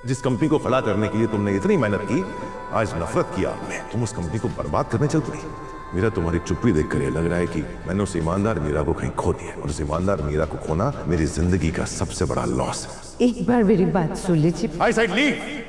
जिस कंपनी को खड़ा करने के लिए तुमने इतनी मेहनत की, आज नफरत की आपने, तुम उस कंपनी को बर्बाद करने चल पड़ी। मेरा तुम्हारी चुप्पी देखकर ये लग रहा है कि मैंने उस ईमानदार मीरा को कहीं खो दिया, और उस ईमानदार मीरा को खोना मेरी जिंदगी का सबसे बड़ा लॉस है। एक बार मेरी बात सुन लीजिए। आई साइड लीव।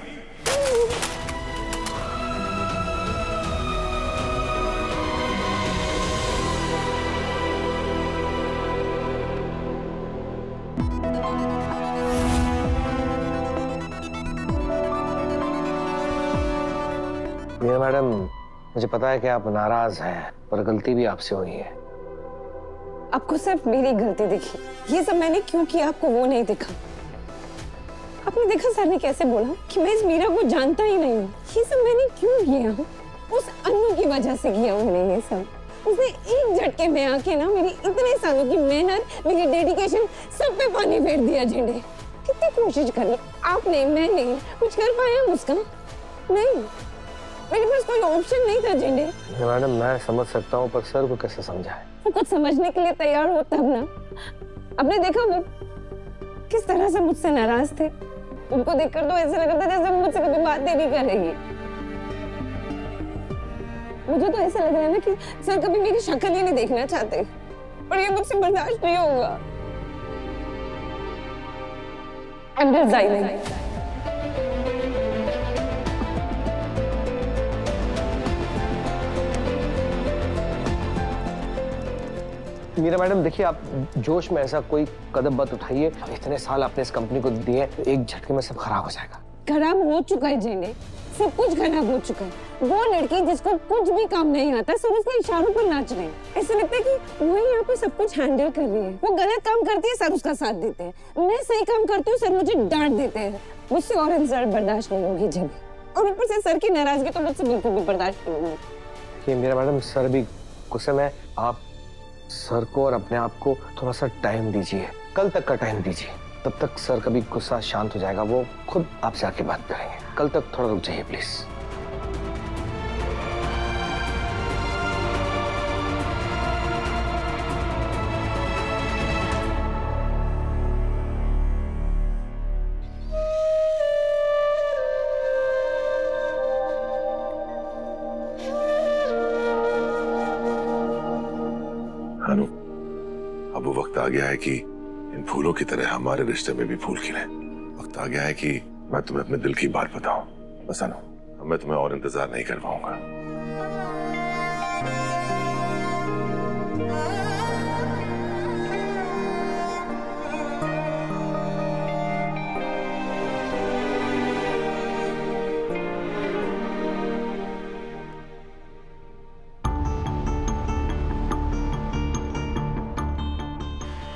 मीरा मैडम, मुझे पता है कि आप नाराज हैं, पर गलती भी आपसे हुई है। आपको सिर्फ मेरी गलती दिखी, ये सब मैंने क्यों किया आपको वो नहीं दिखा। आपने देखा सर ने कैसे बोला कि मैं इस मीरा को जानता ही नहीं हूँ। ये सब मैंने क्यों किया? उस अन्नू की वजह से किया मैंने ये सब। उसने एक झटके में आके ना मेरी इतने सालों की मेहनत, मेरी डेडिकेशन सब पे पानी फेर दिया। झंडे कितनी कोशिश करी आपने, मैंने कुछ कर पाया उसका? नहीं, मेरे पास कोई ऑप्शन नहीं था। झंडे मैडम, मैं समझ सकता हूँ, पर सर को कैसे समझाएं? वो कुछ समझने के लिए तैयार हो तब ना। आपने देखा वो किस तरह से मुझसे नाराज थे। उनको देखकर तो ऐसा लग रहा था जैसे वो मुझसे कभी बात ही नहीं करेगी। मुझे तो ऐसा लग रहा है ना कि सर कभी मेरी शक्ल ही नहीं देखना चाहते, और ये मुझसे बर्दाश्त नहीं होगा। अंदर जाइए। मीरा मैडम, देखिए, आप जोश में ऐसा कोई कदम मत उठाइए। इतने साल आपने इस कंपनी को दिए, एक झटके में सब खराब हो जाएगा। खराब हो चुका है झंडे, सब कुछ खराब हो चुका है। वो लड़की जिसको कुछ भी काम नहीं आता, सब उसके इशारों पर नाच रहे हैं। ऐसा लगता है कि वही यहाँ पे सब कुछ हैंडल कर रही है। वो गलत काम करती है, सर उसका साथ देते हैं। मैं सही काम करती हूँ, सर मुझे डांट देते हैं। मुझसे और इंसल्ट बर्दाश्त नहीं होगी झंडे, और ऊपर से सर की नाराजगी तो मुझसे बिल्कुल भी बर्दाश्त नहीं होगी। मीरा मैडम, सर भी गुस्से में। आप सर को और अपने आप को थोड़ा सा टाइम दीजिए, कल तक का टाइम दीजिए। तब तक सर का भी गुस्सा शांत हो जाएगा, वो खुद आपसे आके बात करेंगे। कल तक थोड़ा रुक जाइए प्लीज। अनु, अब वो वक्त आ गया है कि इन फूलों की तरह हमारे रिश्ते में भी फूल खिले। वक्त आ गया है कि मैं तुम्हें अपने दिल की बात बताऊं। बस अनु, मैं तुम्हें और इंतजार नहीं कर पाऊंगा।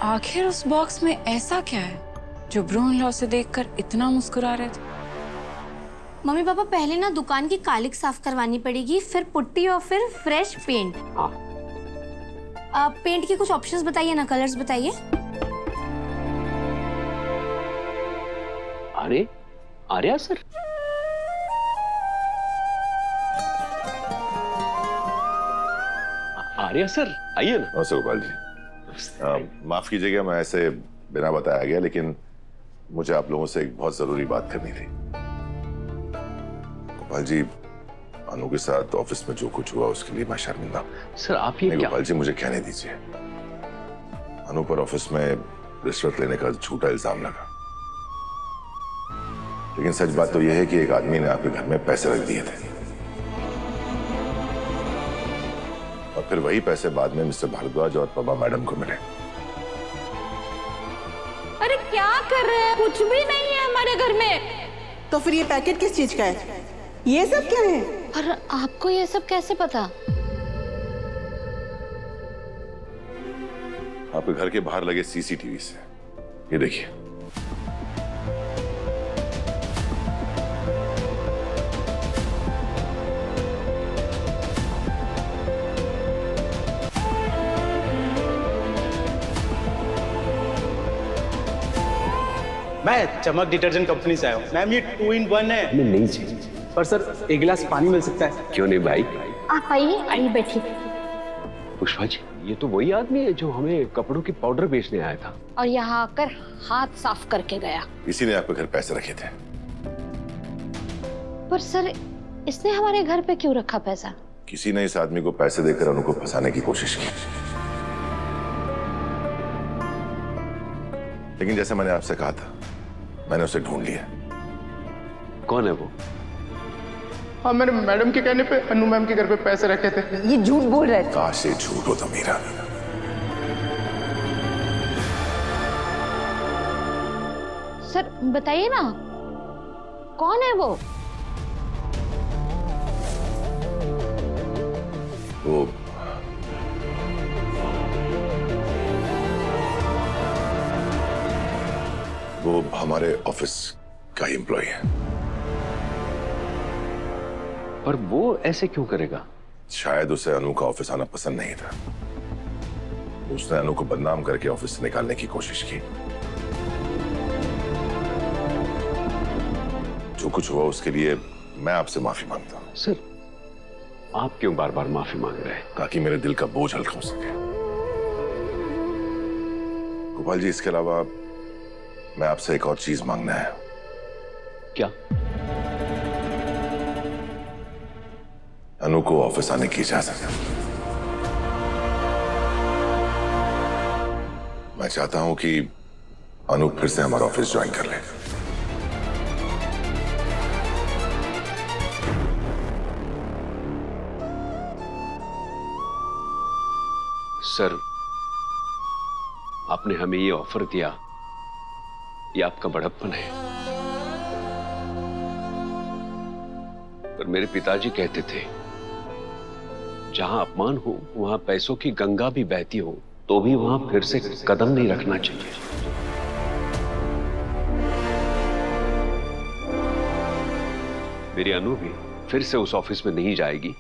आखिर उस बॉक्स में ऐसा क्या है जो ब्रो इन लॉ से देखकर इतना मुस्कुरा रहे थे? मम्मी पापा, पहले ना दुकान की कालिक साफ करवानी पड़ेगी, फिर पुट्टी और फिर फ्रेश पेंट। पेंट के कुछ ऑप्शंस बताइए ना, कलर्स बताइए। अरे आर्या सर, आर्या सर आइए ना। नमस्ते गोपाल जी, माफ कीजिएगा मैं ऐसे बिना बताया गया, लेकिन मुझे आप लोगों से एक बहुत जरूरी बात करनी थी। गोपाल जी, अनु के साथ ऑफिस में जो कुछ हुआ उसके लिए मैं शर्मिंदा। सर आप ये क्या? गोपाल जी, मुझे कहने दीजिए। अनु पर ऑफिस में रिश्वत लेने का झूठा इल्जाम लगा, लेकिन सच बात तो यह है कि एक आदमी ने आपके घर में पैसे रख दिए थे, और फिर वही पैसे बाद में मिस्टर भारद्वाज और पबा मैडम को मिले। अरे क्या कर रहे हैं? कुछ भी नहीं है हमारे घर में। तो फिर ये पैकेट किस चीज का है? ये सब क्या है? पर आपको ये सब कैसे पता? आपके घर के बाहर लगे सीसीटीवी से। ये देखिए। मैं चमक डिटर्जेंट कंपनी से आया हूँ। मैम ये 2 in 1 है। हमें नहीं चाहिए। पर सर एक गिलास पानी मिल सकता है? क्यों नहीं भाई। आप आइए बैठिए। पुष्पा जी, ये तो वही आदमी है जो हमें कपड़ों की पाउडर बेचने आया था और यहाँ आकर हाथ साफ करके गया। इसी ने आपके घर पैसे रखे थे। पर सर, इसने हमारे घर पे क्यों रखा पैसा? किसी ने इस आदमी को पैसे देकर अनु को फंसाने की कोशिश की, लेकिन जैसे मैंने आपसे कहा था, मैंने उसे ढूंढ लिया। कौन है वो? हाँ, मैंने मैडम के कहने पे अनु मैम के घर पे पैसे रखे थे। ये झूठ बोल रहे थे। काश से झूठ हो तो मीरा। सर बताइए ना, कौन है वो? वो हमारे ऑफिस का एम्प्लॉय है। पर वो ऐसे क्यों करेगा? शायद उसे अनु का ऑफिस आना पसंद नहीं था। उसने अनु को बदनाम करके ऑफिस से निकालने की कोशिश की। जो कुछ हुआ उसके लिए मैं आपसे माफी मांगता हूं। सर, आप क्यों बार बार माफी मांग रहे हैं? ताकि मेरे दिल का बोझ हल्का हो सके। गोपाल जी, इसके अलावा मैं आपसे एक और चीज मांगना है। क्या? अनु को ऑफिस आने की इजाजत। मैं चाहता हूं कि अनु फिर से हमारा ऑफिस ज्वाइन कर ले। सर, आपने हमें ये ऑफर दिया, ये आपका बड़प्पन है। पर मेरे पिताजी कहते थे, जहां अपमान हो वहां पैसों की गंगा भी बहती हो तो भी वहां फिर से कदम नहीं रखना चाहिए। मेरी अनु भी फिर से उस ऑफिस में नहीं जाएगी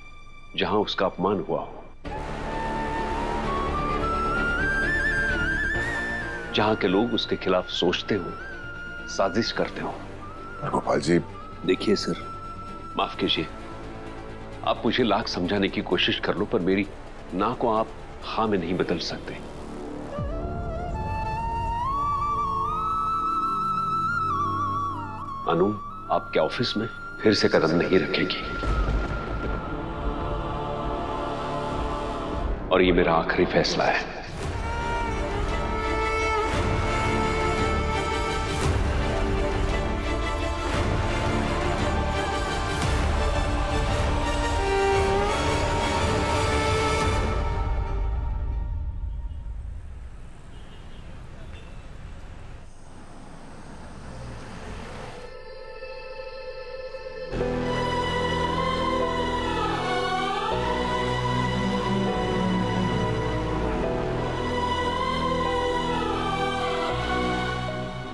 जहां उसका अपमान हुआ हो, जहां के लोग उसके खिलाफ सोचते हो, साजिश करते हो। गोपाल जी, देखिए सर, माफ कीजिए, आप मुझे लाख समझाने की कोशिश कर लो, पर मेरी ना को आप हाँ में नहीं बदल सकते। अनु आपके ऑफिस में फिर से कदम नहीं रखेगी, और ये मेरा आखिरी फैसला है।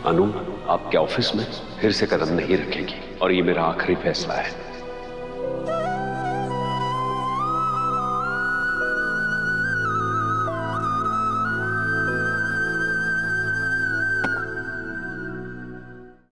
अनु आपके ऑफिस में फिर से कदम नहीं रखेगी, और ये मेरा आखिरी फैसला है।